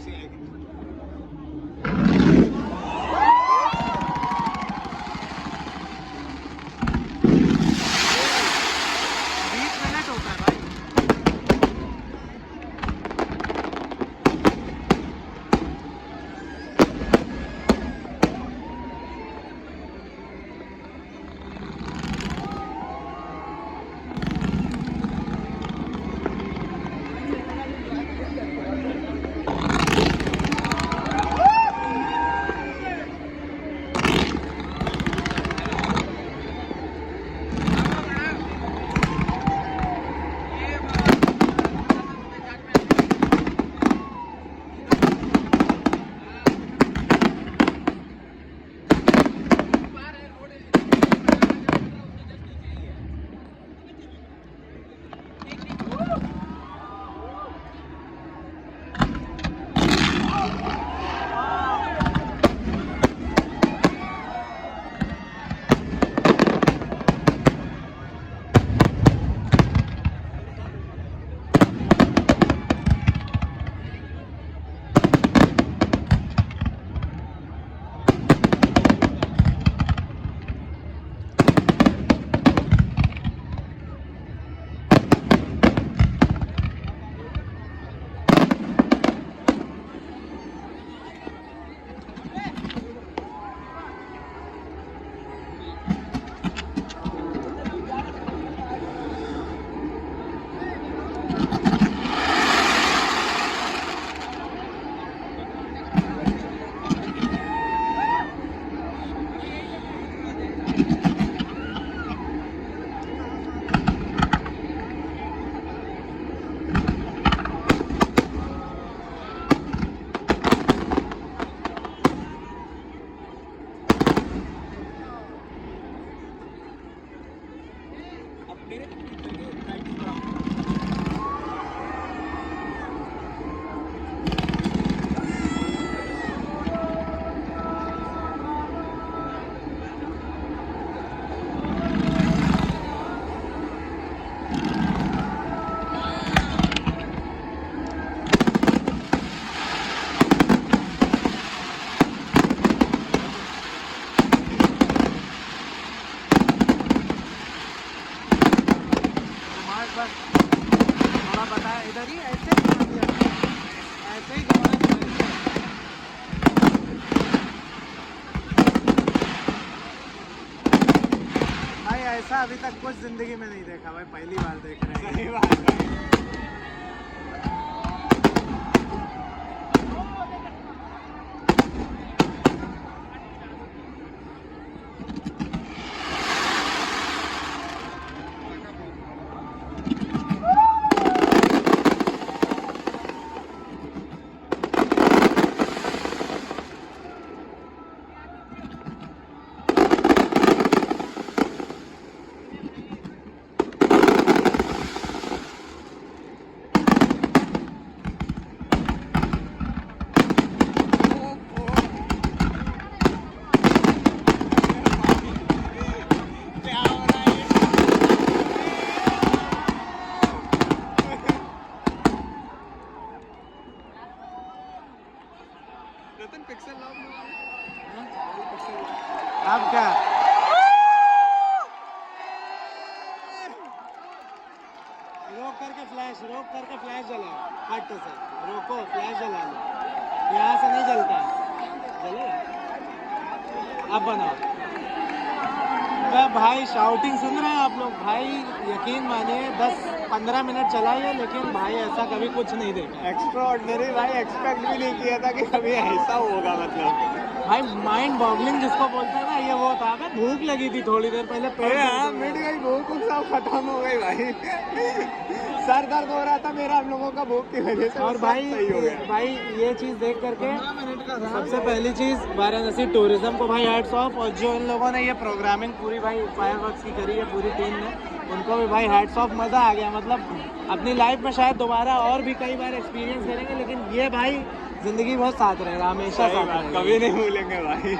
ऐसी आएगी। थोड़ा बताया इधर ही ऐसे ही भाई ऐसा अभी तक कुछ जिंदगी में नहीं देखा भाई, पहली बार देख रहे हैं। सही बात है। अब क्या रोक करके फ्लैश जला हट से रोको, फ्लैश जला लो, यहाँ से नहीं जलता, जलेगा। अब बनाओ भाई। शाउटिंग सुन रहे हैं आप लोग भाई, यकीन मानिए 10-15 मिनट चलाइए, लेकिन भाई ऐसा कभी कुछ नहीं देखा। एक्स्ट्राऑर्डिनरी भाई, एक्सपेक्ट भी नहीं किया था कि कभी ऐसा होगा। मतलब भाई माइंड बॉगलिंग जिसको बोलते हैं ना, ये वो था। भूख लगी थी थोड़ी देर पहले, मिट गई भूख, सब खत्म हो गई भाई। सर दर्द हो रहा था मेरा हम लोगों का भूख की वजह से। और भाई सही हो गया भाई, ये चीज़ देख करके सबसे पहली चीज़ वाराणसी टूरिज्म को भाई हैट्स ऑफ, और जो इन लोगों ने ये प्रोग्रामिंग पूरी भाई फायरवर्क्स की करी है पूरी टीम ने, उनको भी भाई हैट्स ऑफ। मज़ा आ गया, मतलब अपनी लाइफ में शायद दोबारा और भी कई बार एक्सपीरियंस करेंगे, लेकिन ये भाई जिंदगी बहुत साथ रहेगा, हमेशा साथ रहेगा, कभी नहीं भूलेंगे भाई।